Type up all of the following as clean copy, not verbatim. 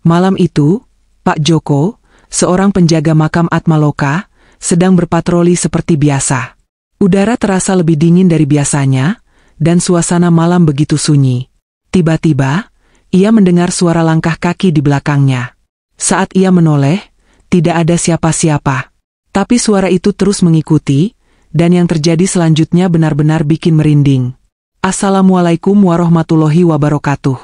Malam itu, Pak Joko, seorang penjaga makam Atmaloka, sedang berpatroli seperti biasa. Udara terasa lebih dingin dari biasanya, dan suasana malam begitu sunyi. Tiba-tiba, ia mendengar suara langkah kaki di belakangnya. Saat ia menoleh, tidak ada siapa-siapa. Tapi suara itu terus mengikuti, dan yang terjadi selanjutnya benar-benar bikin merinding. Assalamualaikum warahmatullahi wabarakatuh.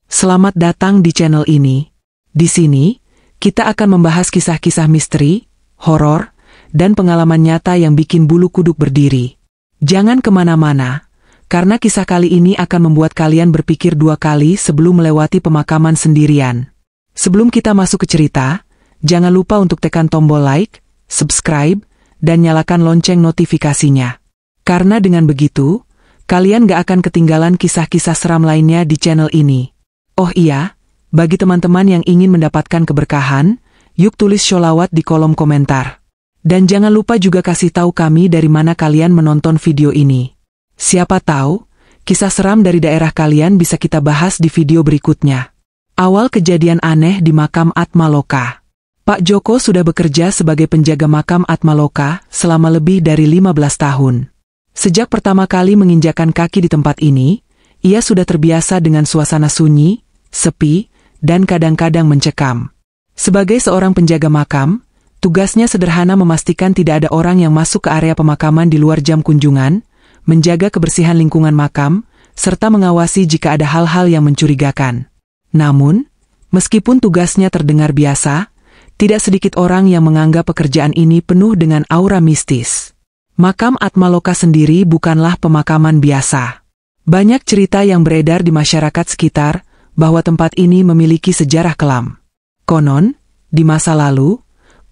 Selamat datang di channel ini. Di sini, kita akan membahas kisah-kisah misteri, horor, dan pengalaman nyata yang bikin bulu kuduk berdiri. Jangan kemana-mana, karena kisah kali ini akan membuat kalian berpikir dua kali sebelum melewati pemakaman sendirian. Sebelum kita masuk ke cerita, jangan lupa untuk tekan tombol like, subscribe, dan nyalakan lonceng notifikasinya. Karena dengan begitu, kalian gak akan ketinggalan kisah-kisah seram lainnya di channel ini. Oh iya, bagi teman-teman yang ingin mendapatkan keberkahan, yuk tulis sholawat di kolom komentar. Dan jangan lupa juga kasih tahu kami dari mana kalian menonton video ini. Siapa tahu, kisah seram dari daerah kalian bisa kita bahas di video berikutnya. Awal kejadian aneh di makam Atmaloka. Pak Joko sudah bekerja sebagai penjaga makam Atmaloka selama lebih dari 15 tahun. Sejak pertama kali menginjakan kaki di tempat ini, ia sudah terbiasa dengan suasana sunyi, sepi, dan kadang-kadang mencekam. Sebagai seorang penjaga makam, tugasnya sederhana memastikan tidak ada orang yang masuk ke area pemakaman di luar jam kunjungan, menjaga kebersihan lingkungan makam, serta mengawasi jika ada hal-hal yang mencurigakan. Namun, meskipun tugasnya terdengar biasa, tidak sedikit orang yang menganggap pekerjaan ini penuh dengan aura mistis. Makam Atmaloka sendiri bukanlah pemakaman biasa. Banyak cerita yang beredar di masyarakat sekitar bahwa tempat ini memiliki sejarah kelam. Konon, di masa lalu,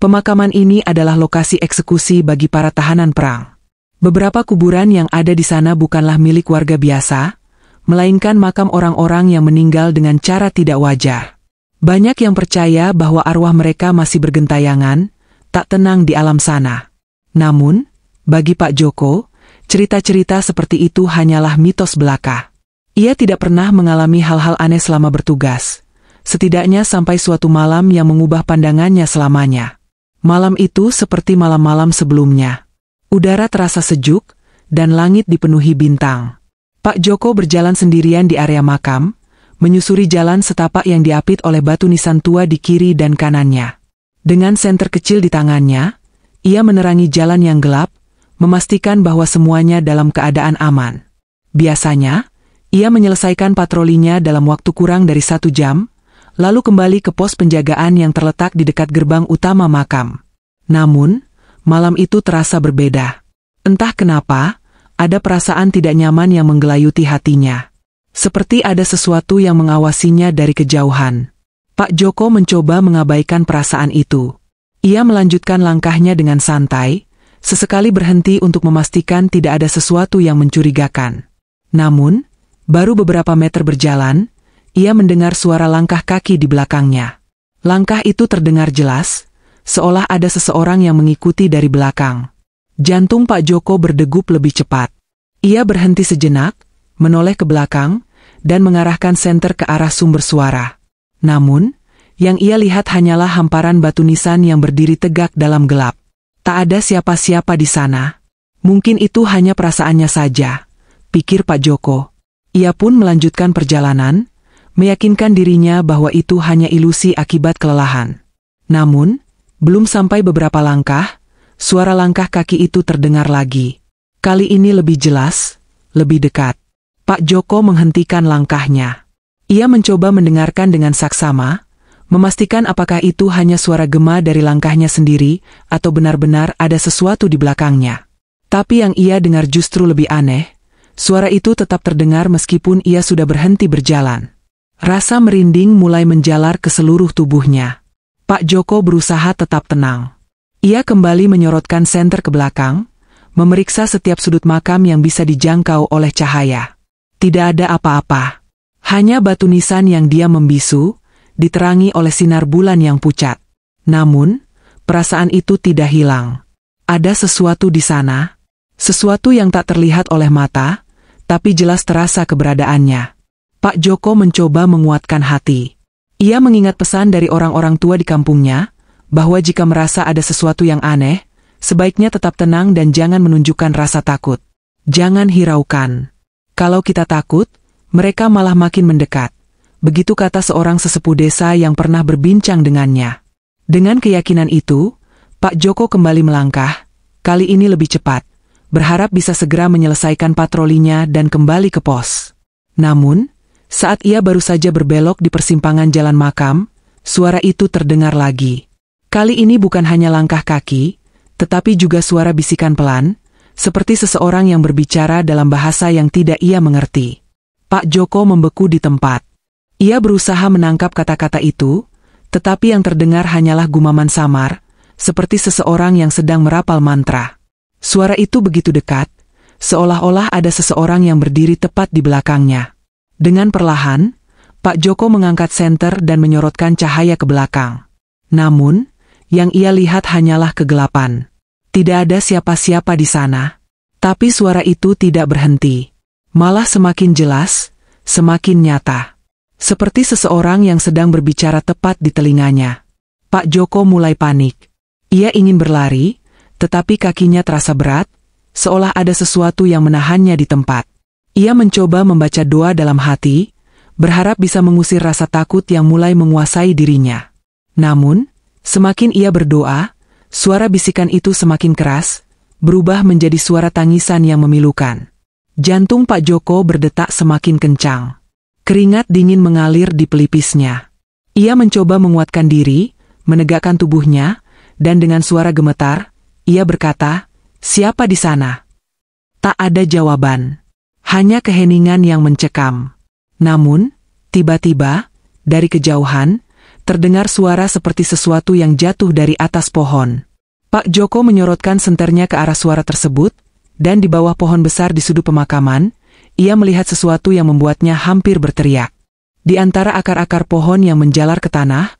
pemakaman ini adalah lokasi eksekusi bagi para tahanan perang. Beberapa kuburan yang ada di sana bukanlah milik warga biasa, melainkan makam orang-orang yang meninggal dengan cara tidak wajar. Banyak yang percaya bahwa arwah mereka masih bergentayangan, tak tenang di alam sana. Namun, bagi Pak Joko, cerita-cerita seperti itu hanyalah mitos belaka. Ia tidak pernah mengalami hal-hal aneh selama bertugas, setidaknya sampai suatu malam yang mengubah pandangannya selamanya. Malam itu seperti malam-malam sebelumnya. Udara terasa sejuk, dan langit dipenuhi bintang. Pak Joko berjalan sendirian di area makam, menyusuri jalan setapak yang diapit oleh batu nisan tua di kiri dan kanannya. Dengan senter kecil di tangannya, ia menerangi jalan yang gelap, memastikan bahwa semuanya dalam keadaan aman. Biasanya, ia menyelesaikan patrolinya dalam waktu kurang dari 1 jam, lalu kembali ke pos penjagaan yang terletak di dekat gerbang utama makam. Namun, malam itu terasa berbeda. Entah kenapa, ada perasaan tidak nyaman yang menggelayuti hatinya. Seperti ada sesuatu yang mengawasinya dari kejauhan. Pak Joko mencoba mengabaikan perasaan itu. Ia melanjutkan langkahnya dengan santai, sesekali berhenti untuk memastikan tidak ada sesuatu yang mencurigakan. Namun, baru beberapa meter berjalan, ia mendengar suara langkah kaki di belakangnya. Langkah itu terdengar jelas, seolah ada seseorang yang mengikuti dari belakang. Jantung Pak Joko berdegup lebih cepat. Ia berhenti sejenak, menoleh ke belakang, dan mengarahkan senter ke arah sumber suara. Namun, yang ia lihat hanyalah hamparan batu nisan yang berdiri tegak dalam gelap. Tak ada siapa-siapa di sana. Mungkin itu hanya perasaannya saja, pikir Pak Joko. Ia pun melanjutkan perjalanan, meyakinkan dirinya bahwa itu hanya ilusi akibat kelelahan. Namun, belum sampai beberapa langkah, suara langkah kaki itu terdengar lagi. Kali ini lebih jelas, lebih dekat. Pak Joko menghentikan langkahnya. Ia mencoba mendengarkan dengan saksama, memastikan apakah itu hanya suara gema dari langkahnya sendiri, atau benar-benar ada sesuatu di belakangnya. Tapi yang ia dengar justru lebih aneh. Suara itu tetap terdengar meskipun ia sudah berhenti berjalan. Rasa merinding mulai menjalar ke seluruh tubuhnya. Pak Joko berusaha tetap tenang. Ia kembali menyorotkan senter ke belakang, memeriksa setiap sudut makam yang bisa dijangkau oleh cahaya. Tidak ada apa-apa. Hanya batu nisan yang diam membisu, diterangi oleh sinar bulan yang pucat. Namun, perasaan itu tidak hilang. Ada sesuatu di sana, sesuatu yang tak terlihat oleh mata, tapi jelas terasa keberadaannya. Pak Joko mencoba menguatkan hati. Ia mengingat pesan dari orang-orang tua di kampungnya, bahwa jika merasa ada sesuatu yang aneh, sebaiknya tetap tenang dan jangan menunjukkan rasa takut. Jangan hiraukan. Kalau kita takut, mereka malah makin mendekat. Begitu kata seorang sesepuh desa yang pernah berbincang dengannya. Dengan keyakinan itu, Pak Joko kembali melangkah, kali ini lebih cepat, berharap bisa segera menyelesaikan patrolinya dan kembali ke pos. Namun, saat ia baru saja berbelok di persimpangan jalan makam, suara itu terdengar lagi. Kali ini bukan hanya langkah kaki, tetapi juga suara bisikan pelan, seperti seseorang yang berbicara dalam bahasa yang tidak ia mengerti. Pak Joko membeku di tempat. Ia berusaha menangkap kata-kata itu, tetapi yang terdengar hanyalah gumaman samar, seperti seseorang yang sedang merapal mantra. Suara itu begitu dekat, seolah-olah ada seseorang yang berdiri tepat di belakangnya. Dengan perlahan, Pak Joko mengangkat senter dan menyorotkan cahaya ke belakang. Namun, yang ia lihat hanyalah kegelapan. Tidak ada siapa-siapa di sana. Tapi suara itu tidak berhenti. Malah semakin jelas, semakin nyata. Seperti seseorang yang sedang berbicara tepat di telinganya. Pak Joko mulai panik. Ia ingin berlari, tetapi kakinya terasa berat, seolah ada sesuatu yang menahannya di tempat. Ia mencoba membaca doa dalam hati, berharap bisa mengusir rasa takut yang mulai menguasai dirinya. Namun, semakin ia berdoa, suara bisikan itu semakin keras, berubah menjadi suara tangisan yang memilukan. Jantung Pak Joko berdetak semakin kencang. Keringat dingin mengalir di pelipisnya. Ia mencoba menguatkan diri, menegakkan tubuhnya, dan dengan suara gemetar, ia berkata, "Siapa di sana?" Tak ada jawaban. Hanya keheningan yang mencekam. Namun, tiba-tiba, dari kejauhan, terdengar suara seperti sesuatu yang jatuh dari atas pohon. Pak Joko menyorotkan senternya ke arah suara tersebut, dan di bawah pohon besar di sudut pemakaman, ia melihat sesuatu yang membuatnya hampir berteriak. Di antara akar-akar pohon yang menjalar ke tanah,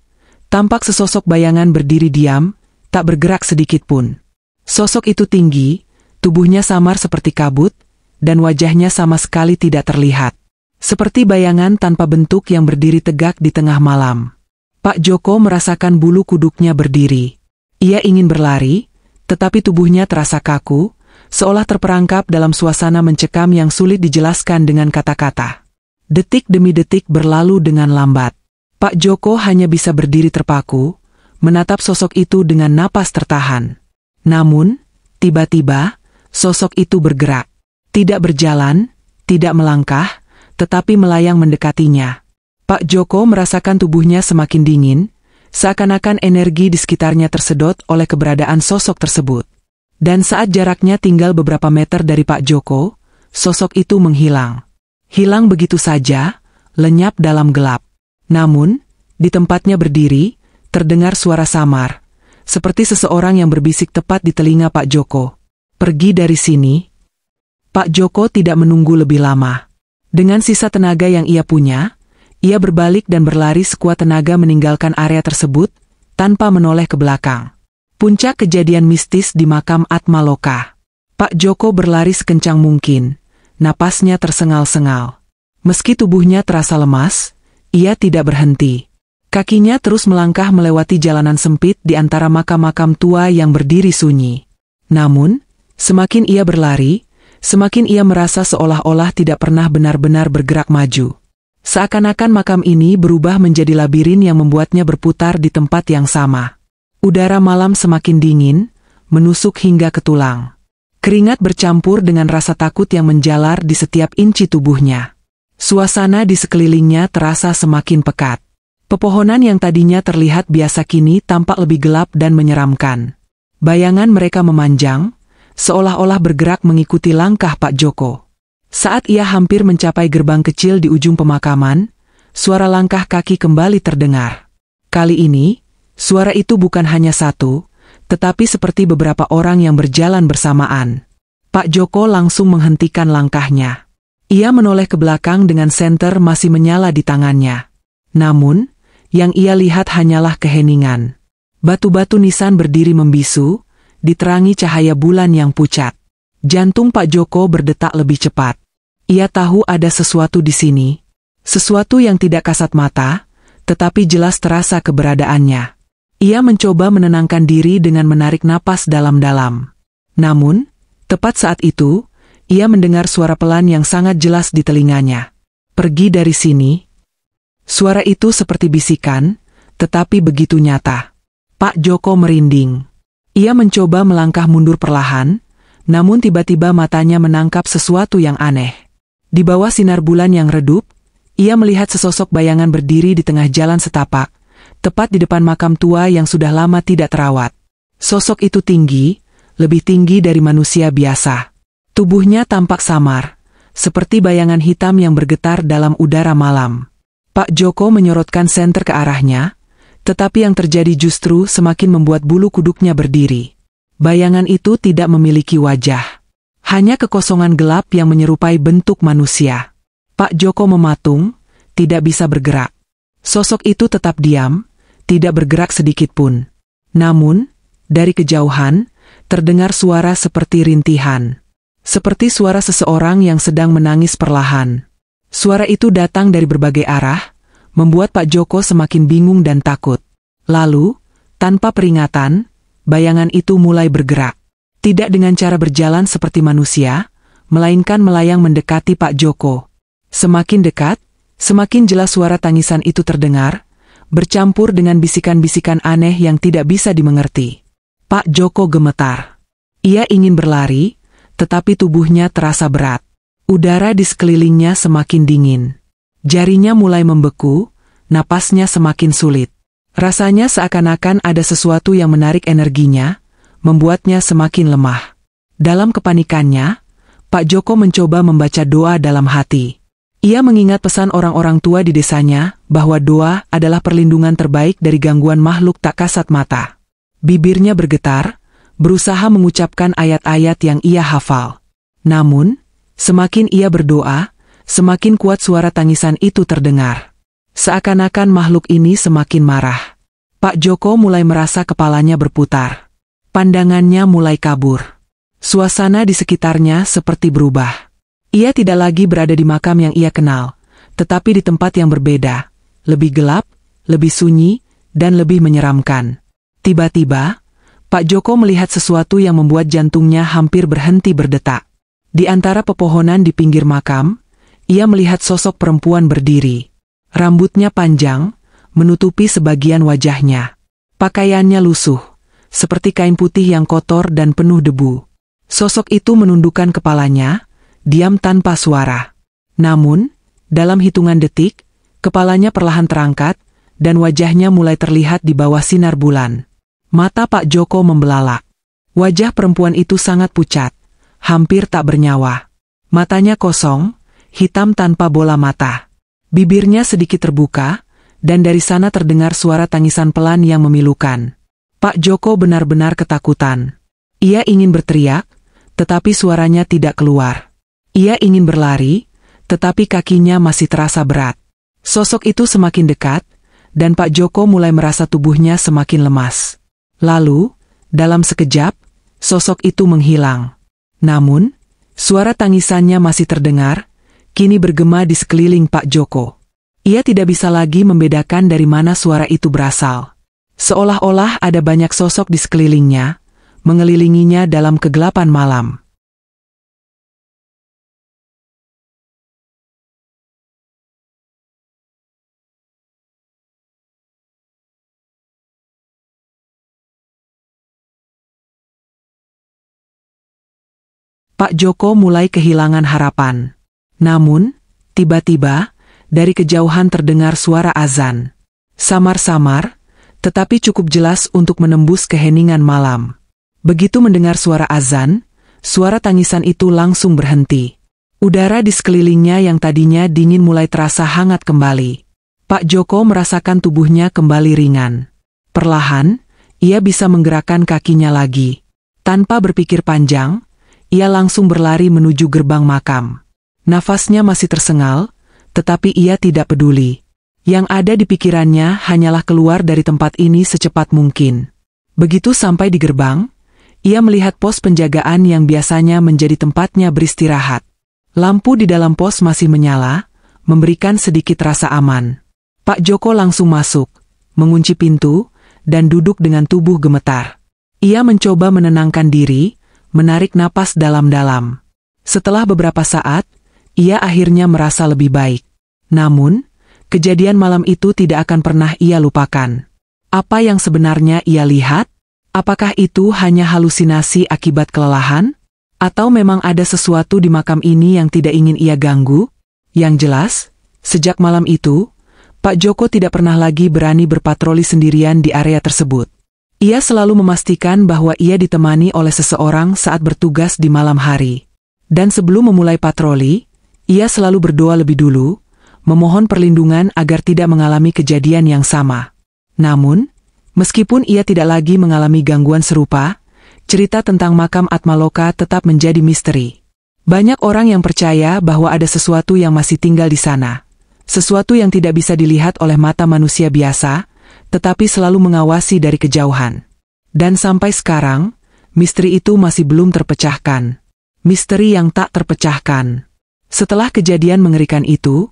tampak sesosok bayangan berdiri diam, tak bergerak sedikit pun. Sosok itu tinggi, tubuhnya samar seperti kabut, dan wajahnya sama sekali tidak terlihat. Seperti bayangan tanpa bentuk yang berdiri tegak di tengah malam. Pak Joko merasakan bulu kuduknya berdiri. Ia ingin berlari, tetapi tubuhnya terasa kaku, seolah terperangkap dalam suasana mencekam yang sulit dijelaskan dengan kata-kata. Detik demi detik berlalu dengan lambat. Pak Joko hanya bisa berdiri terpaku, menatap sosok itu dengan napas tertahan. Namun, tiba-tiba, sosok itu bergerak. Tidak berjalan, tidak melangkah, tetapi melayang mendekatinya. Pak Joko merasakan tubuhnya semakin dingin, seakan-akan energi di sekitarnya tersedot oleh keberadaan sosok tersebut. Dan saat jaraknya tinggal beberapa meter dari Pak Joko, sosok itu menghilang. Hilang begitu saja, lenyap dalam gelap. Namun, di tempatnya berdiri, terdengar suara samar, seperti seseorang yang berbisik tepat di telinga Pak Joko. "Pergi dari sini." Pak Joko tidak menunggu lebih lama. Dengan sisa tenaga yang ia punya, ia berbalik dan berlari sekuat tenaga meninggalkan area tersebut, tanpa menoleh ke belakang. Puncak kejadian mistis di makam Atmaloka. Pak Joko berlari sekencang mungkin, napasnya tersengal-sengal. Meski tubuhnya terasa lemas, ia tidak berhenti. Kakinya terus melangkah melewati jalanan sempit di antara makam-makam tua yang berdiri sunyi. Namun, semakin ia berlari, semakin ia merasa seolah-olah tidak pernah benar-benar bergerak maju. Seakan-akan makam ini berubah menjadi labirin yang membuatnya berputar di tempat yang sama. Udara malam semakin dingin, menusuk hingga ke tulang. Keringat bercampur dengan rasa takut yang menjalar di setiap inci tubuhnya. Suasana di sekelilingnya terasa semakin pekat. Pepohonan yang tadinya terlihat biasa kini tampak lebih gelap dan menyeramkan. Bayangan mereka memanjang, seolah-olah bergerak mengikuti langkah Pak Joko. Saat ia hampir mencapai gerbang kecil di ujung pemakaman, suara langkah kaki kembali terdengar. Kali ini, suara itu bukan hanya satu, tetapi seperti beberapa orang yang berjalan bersamaan. Pak Joko langsung menghentikan langkahnya. Ia menoleh ke belakang dengan senter masih menyala di tangannya. Namun, yang ia lihat hanyalah keheningan. Batu-batu nisan berdiri membisu, diterangi cahaya bulan yang pucat. Jantung Pak Joko berdetak lebih cepat. Ia tahu ada sesuatu di sini. Sesuatu yang tidak kasat mata, tetapi jelas terasa keberadaannya. Ia mencoba menenangkan diri dengan menarik napas dalam-dalam. Namun, tepat saat itu, ia mendengar suara pelan yang sangat jelas di telinganya. "Pergi dari sini." Suara itu seperti bisikan, tetapi begitu nyata. Pak Joko merinding. Ia mencoba melangkah mundur perlahan, namun tiba-tiba matanya menangkap sesuatu yang aneh. Di bawah sinar bulan yang redup, ia melihat sesosok bayangan berdiri di tengah jalan setapak, tepat di depan makam tua yang sudah lama tidak terawat. Sosok itu tinggi, lebih tinggi dari manusia biasa. Tubuhnya tampak samar, seperti bayangan hitam yang bergetar dalam udara malam. Pak Joko menyorotkan senter ke arahnya, tetapi yang terjadi justru semakin membuat bulu kuduknya berdiri. Bayangan itu tidak memiliki wajah. Hanya kekosongan gelap yang menyerupai bentuk manusia. Pak Joko mematung, tidak bisa bergerak. Sosok itu tetap diam, tidak bergerak sedikit pun. Namun, dari kejauhan, terdengar suara seperti rintihan. Seperti suara seseorang yang sedang menangis perlahan. Suara itu datang dari berbagai arah, membuat Pak Joko semakin bingung dan takut. Lalu, tanpa peringatan, bayangan itu mulai bergerak. Tidak dengan cara berjalan seperti manusia, melainkan melayang mendekati Pak Joko. Semakin dekat, semakin jelas suara tangisan itu terdengar, bercampur dengan bisikan-bisikan aneh yang tidak bisa dimengerti. Pak Joko gemetar. Ia ingin berlari, tetapi tubuhnya terasa berat. Udara di sekelilingnya semakin dingin. Jarinya mulai membeku, napasnya semakin sulit. Rasanya seakan-akan ada sesuatu yang menarik energinya, membuatnya semakin lemah. Dalam kepanikannya, Pak Joko mencoba membaca doa dalam hati. Ia mengingat pesan orang-orang tua di desanya, bahwa doa adalah perlindungan terbaik dari gangguan makhluk tak kasat mata. Bibirnya bergetar, berusaha mengucapkan ayat-ayat yang ia hafal. Namun, semakin ia berdoa, semakin kuat suara tangisan itu terdengar. Seakan-akan makhluk ini semakin marah. Pak Joko mulai merasa kepalanya berputar. Pandangannya mulai kabur. Suasana di sekitarnya seperti berubah. Ia tidak lagi berada di makam yang ia kenal, tetapi di tempat yang berbeda, lebih gelap, lebih sunyi, dan lebih menyeramkan. Tiba-tiba, Pak Joko melihat sesuatu yang membuat jantungnya hampir berhenti berdetak. Di antara pepohonan di pinggir makam, ia melihat sosok perempuan berdiri. Rambutnya panjang, menutupi sebagian wajahnya. Pakaiannya lusuh, seperti kain putih yang kotor dan penuh debu. Sosok itu menundukkan kepalanya, diam tanpa suara. Namun, dalam hitungan detik, kepalanya perlahan terangkat, dan wajahnya mulai terlihat di bawah sinar bulan. Mata Pak Joko membelalak. Wajah perempuan itu sangat pucat, hampir tak bernyawa. Matanya kosong, hitam tanpa bola mata. Bibirnya sedikit terbuka, dan dari sana terdengar suara tangisan pelan yang memilukan. Pak Joko benar-benar ketakutan. Ia ingin berteriak, tetapi suaranya tidak keluar. Ia ingin berlari, tetapi kakinya masih terasa berat. Sosok itu semakin dekat, dan Pak Joko mulai merasa tubuhnya semakin lemas. Lalu, dalam sekejap, sosok itu menghilang. Namun, suara tangisannya masih terdengar, kini bergema di sekeliling Pak Joko. Ia tidak bisa lagi membedakan dari mana suara itu berasal. Seolah-olah ada banyak sosok di sekelilingnya, mengelilinginya dalam kegelapan malam. Pak Joko mulai kehilangan harapan. Namun, tiba-tiba, dari kejauhan terdengar suara azan. Samar-samar, tetapi cukup jelas untuk menembus keheningan malam. Begitu mendengar suara azan, suara tangisan itu langsung berhenti. Udara di sekelilingnya yang tadinya dingin mulai terasa hangat kembali. Pak Joko merasakan tubuhnya kembali ringan. Perlahan, ia bisa menggerakkan kakinya lagi. Tanpa berpikir panjang, ia langsung berlari menuju gerbang makam. Nafasnya masih tersengal, tetapi ia tidak peduli. Yang ada di pikirannya hanyalah keluar dari tempat ini secepat mungkin. Begitu sampai di gerbang, ia melihat pos penjagaan yang biasanya menjadi tempatnya beristirahat. Lampu di dalam pos masih menyala, memberikan sedikit rasa aman. Pak Joko langsung masuk, mengunci pintu, dan duduk dengan tubuh gemetar. Ia mencoba menenangkan diri, menarik napas dalam-dalam. Setelah beberapa saat, ia akhirnya merasa lebih baik. Namun, kejadian malam itu tidak akan pernah ia lupakan. Apa yang sebenarnya ia lihat? Apakah itu hanya halusinasi akibat kelelahan? Atau memang ada sesuatu di makam ini yang tidak ingin ia ganggu? Yang jelas, sejak malam itu, Pak Joko tidak pernah lagi berani berpatroli sendirian di area tersebut. Ia selalu memastikan bahwa ia ditemani oleh seseorang saat bertugas di malam hari. Dan sebelum memulai patroli, ia selalu berdoa lebih dulu, memohon perlindungan agar tidak mengalami kejadian yang sama. Namun, meskipun ia tidak lagi mengalami gangguan serupa, cerita tentang makam Atmaloka tetap menjadi misteri. Banyak orang yang percaya bahwa ada sesuatu yang masih tinggal di sana. Sesuatu yang tidak bisa dilihat oleh mata manusia biasa, tetapi selalu mengawasi dari kejauhan. Dan sampai sekarang, misteri itu masih belum terpecahkan. Misteri yang tak terpecahkan. Setelah kejadian mengerikan itu,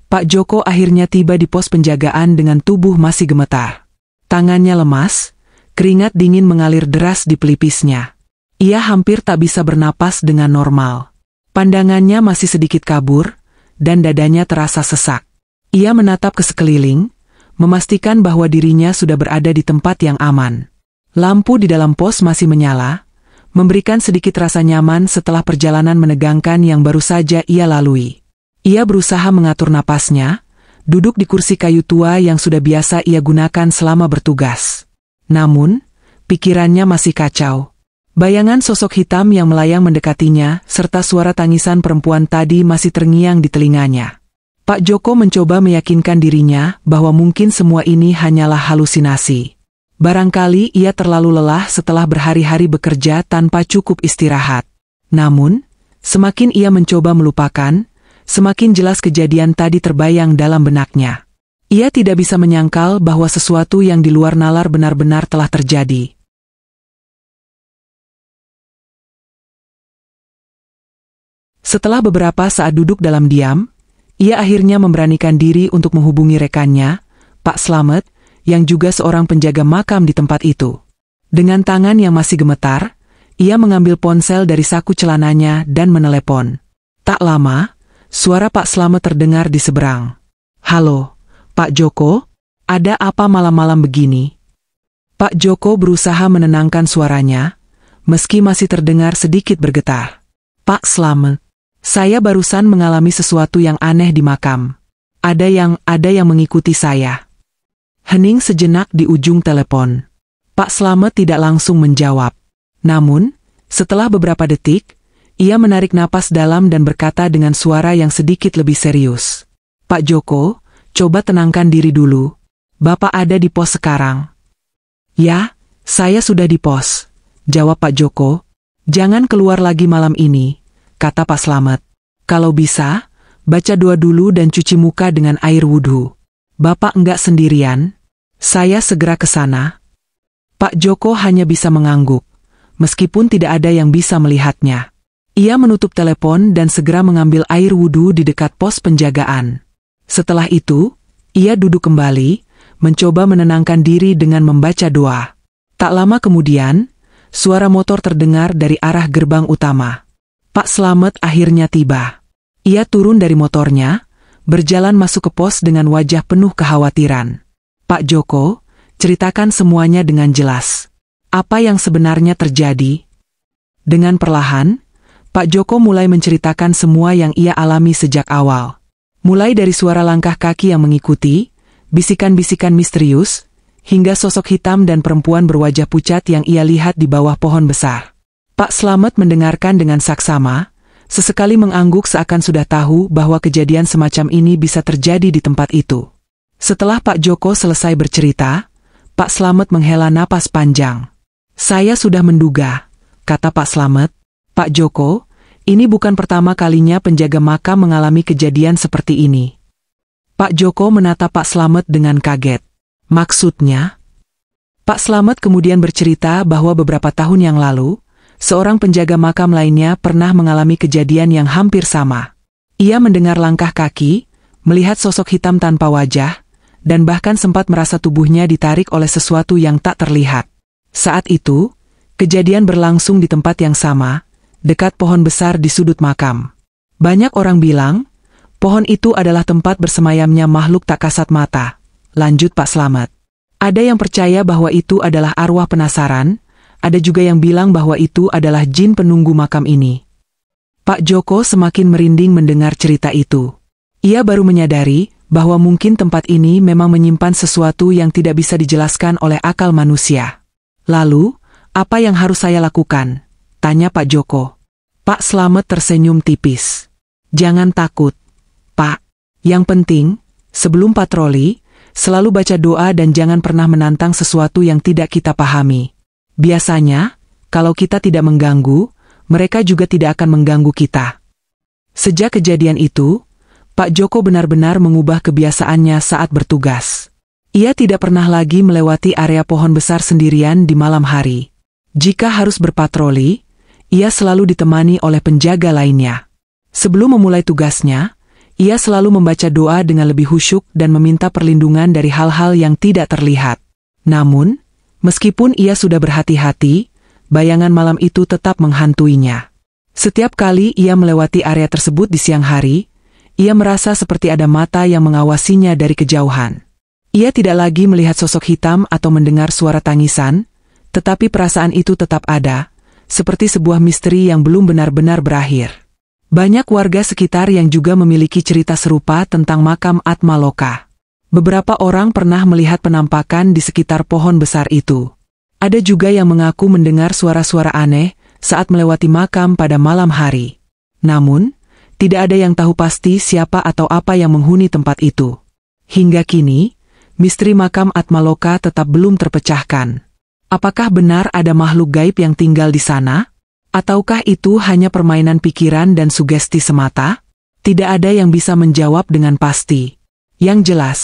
Pak Joko akhirnya tiba di pos penjagaan dengan tubuh masih gemetar. Tangannya lemas, keringat dingin mengalir deras di pelipisnya. Ia hampir tak bisa bernapas dengan normal. Pandangannya masih sedikit kabur, dan dadanya terasa sesak. Ia menatap ke sekeliling, memastikan bahwa dirinya sudah berada di tempat yang aman. Lampu di dalam pos masih menyala, memberikan sedikit rasa nyaman setelah perjalanan menegangkan yang baru saja ia lalui. Ia berusaha mengatur napasnya, duduk di kursi kayu tua yang sudah biasa ia gunakan selama bertugas. Namun, pikirannya masih kacau. Bayangan sosok hitam yang melayang mendekatinya, serta suara tangisan perempuan tadi masih terngiang di telinganya. Pak Joko mencoba meyakinkan dirinya bahwa mungkin semua ini hanyalah halusinasi. Barangkali ia terlalu lelah setelah berhari-hari bekerja tanpa cukup istirahat. Namun, semakin ia mencoba melupakan, semakin jelas kejadian tadi terbayang dalam benaknya. Ia tidak bisa menyangkal bahwa sesuatu yang di luar nalar benar-benar telah terjadi. Setelah beberapa saat duduk dalam diam, ia akhirnya memberanikan diri untuk menghubungi rekannya, Pak Slamet, yang juga seorang penjaga makam di tempat itu. Dengan tangan yang masih gemetar, ia mengambil ponsel dari saku celananya dan menelepon. Tak lama, suara Pak Slamet terdengar di seberang. "Halo, Pak Joko, ada apa malam-malam begini?" Pak Joko berusaha menenangkan suaranya, meski masih terdengar sedikit bergetar. "Pak Slamet, saya barusan mengalami sesuatu yang aneh di makam. Ada yang mengikuti saya." Hening sejenak di ujung telepon. Pak Slamet tidak langsung menjawab. Namun, setelah beberapa detik, ia menarik napas dalam dan berkata dengan suara yang sedikit lebih serius. "Pak Joko, coba tenangkan diri dulu. Bapak ada di pos sekarang." "Ya, saya sudah di pos," jawab Pak Joko. "Jangan keluar lagi malam ini," kata Pak Slamet. "Kalau bisa, baca doa dulu dan cuci muka dengan air wudhu. Bapak enggak sendirian? Saya segera ke sana." Pak Joko hanya bisa mengangguk, meskipun tidak ada yang bisa melihatnya. Ia menutup telepon dan segera mengambil air wudhu di dekat pos penjagaan. Setelah itu, ia duduk kembali, mencoba menenangkan diri dengan membaca doa. Tak lama kemudian, suara motor terdengar dari arah gerbang utama. Pak Slamet akhirnya tiba. Ia turun dari motornya, berjalan masuk ke pos dengan wajah penuh kekhawatiran. "Pak Joko, ceritakan semuanya dengan jelas. Apa yang sebenarnya terjadi?" Dengan perlahan, Pak Joko mulai menceritakan semua yang ia alami sejak awal. Mulai dari suara langkah kaki yang mengikuti, bisikan-bisikan misterius, hingga sosok hitam dan perempuan berwajah pucat yang ia lihat di bawah pohon besar. Pak Slamet mendengarkan dengan saksama, sesekali mengangguk seakan sudah tahu bahwa kejadian semacam ini bisa terjadi di tempat itu. Setelah Pak Joko selesai bercerita, Pak Slamet menghela napas panjang. "Saya sudah menduga," kata Pak Slamet. "Pak Joko, ini bukan pertama kalinya penjaga makam mengalami kejadian seperti ini." Pak Joko menatap Pak Slamet dengan kaget. "Maksudnya?" Pak Slamet kemudian bercerita bahwa beberapa tahun yang lalu, seorang penjaga makam lainnya pernah mengalami kejadian yang hampir sama. Ia mendengar langkah kaki, melihat sosok hitam tanpa wajah, dan bahkan sempat merasa tubuhnya ditarik oleh sesuatu yang tak terlihat. Saat itu, kejadian berlangsung di tempat yang sama, dekat pohon besar di sudut makam. Banyak orang bilang, pohon itu adalah tempat bersemayamnya makhluk tak kasat mata. Lanjut Pak Slamet. Ada yang percaya bahwa itu adalah arwah penasaran, ada juga yang bilang bahwa itu adalah jin penunggu makam ini. Pak Joko semakin merinding mendengar cerita itu. Ia baru menyadari bahwa mungkin tempat ini memang menyimpan sesuatu yang tidak bisa dijelaskan oleh akal manusia. Lalu, apa yang harus saya lakukan? Tanya Pak Joko. Pak Slamet tersenyum tipis. Jangan takut, Pak. Yang penting, sebelum patroli, selalu baca doa dan jangan pernah menantang sesuatu yang tidak kita pahami. Biasanya, kalau kita tidak mengganggu, mereka juga tidak akan mengganggu kita. Sejak kejadian itu, Pak Joko benar-benar mengubah kebiasaannya saat bertugas. Ia tidak pernah lagi melewati area pohon besar sendirian di malam hari. Jika harus berpatroli, ia selalu ditemani oleh penjaga lainnya. Sebelum memulai tugasnya, ia selalu membaca doa dengan lebih khusyuk dan meminta perlindungan dari hal-hal yang tidak terlihat. Namun, meskipun ia sudah berhati-hati, bayangan malam itu tetap menghantuinya. Setiap kali ia melewati area tersebut di siang hari, ia merasa seperti ada mata yang mengawasinya dari kejauhan. Ia tidak lagi melihat sosok hitam atau mendengar suara tangisan, tetapi perasaan itu tetap ada, seperti sebuah misteri yang belum benar-benar berakhir. Banyak warga sekitar yang juga memiliki cerita serupa tentang makam Atmaloka. Beberapa orang pernah melihat penampakan di sekitar pohon besar itu. Ada juga yang mengaku mendengar suara-suara aneh saat melewati makam pada malam hari. Namun, tidak ada yang tahu pasti siapa atau apa yang menghuni tempat itu. Hingga kini, misteri makam Atmaloka tetap belum terpecahkan. Apakah benar ada makhluk gaib yang tinggal di sana? Ataukah itu hanya permainan pikiran dan sugesti semata? Tidak ada yang bisa menjawab dengan pasti. Yang jelas,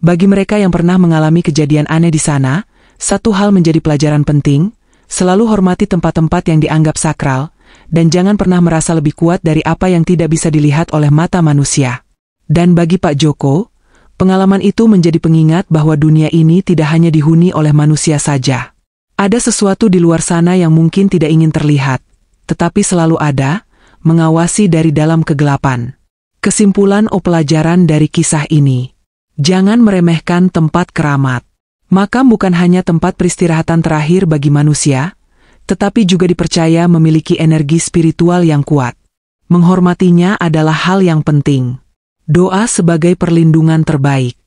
bagi mereka yang pernah mengalami kejadian aneh di sana, satu hal menjadi pelajaran penting, selalu hormati tempat-tempat yang dianggap sakral, dan jangan pernah merasa lebih kuat dari apa yang tidak bisa dilihat oleh mata manusia. Dan bagi Pak Joko, pengalaman itu menjadi pengingat bahwa dunia ini tidak hanya dihuni oleh manusia saja. Ada sesuatu di luar sana yang mungkin tidak ingin terlihat, tetapi selalu ada, mengawasi dari dalam kegelapan. Kesimpulan pelajaran dari kisah ini. Jangan meremehkan tempat keramat. Makam bukan hanya tempat peristirahatan terakhir bagi manusia, tetapi juga dipercaya memiliki energi spiritual yang kuat. Menghormatinya adalah hal yang penting. Doa sebagai perlindungan terbaik.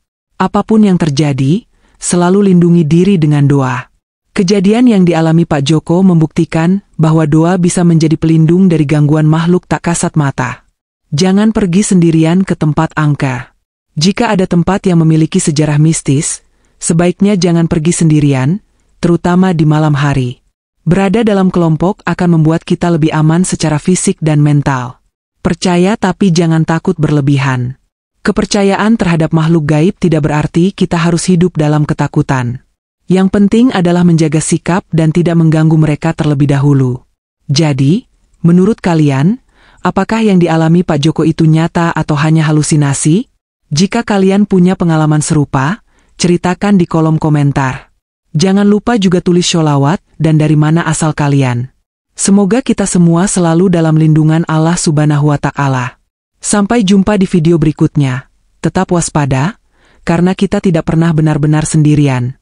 Apapun yang terjadi, selalu lindungi diri dengan doa. Kejadian yang dialami Pak Joko membuktikan bahwa doa bisa menjadi pelindung dari gangguan makhluk tak kasat mata. Jangan pergi sendirian ke tempat angker. Jika ada tempat yang memiliki sejarah mistis, sebaiknya jangan pergi sendirian, terutama di malam hari. Berada dalam kelompok akan membuat kita lebih aman secara fisik dan mental. Percaya tapi jangan takut berlebihan. Kepercayaan terhadap makhluk gaib tidak berarti kita harus hidup dalam ketakutan. Yang penting adalah menjaga sikap dan tidak mengganggu mereka terlebih dahulu. Jadi, menurut kalian, apakah yang dialami Pak Joko itu nyata atau hanya halusinasi? Jika kalian punya pengalaman serupa, ceritakan di kolom komentar. Jangan lupa juga tulis sholawat dan dari mana asal kalian. Semoga kita semua selalu dalam lindungan Allah Subhanahu wa Ta'ala. Sampai jumpa di video berikutnya. Tetap waspada, karena kita tidak pernah benar-benar sendirian.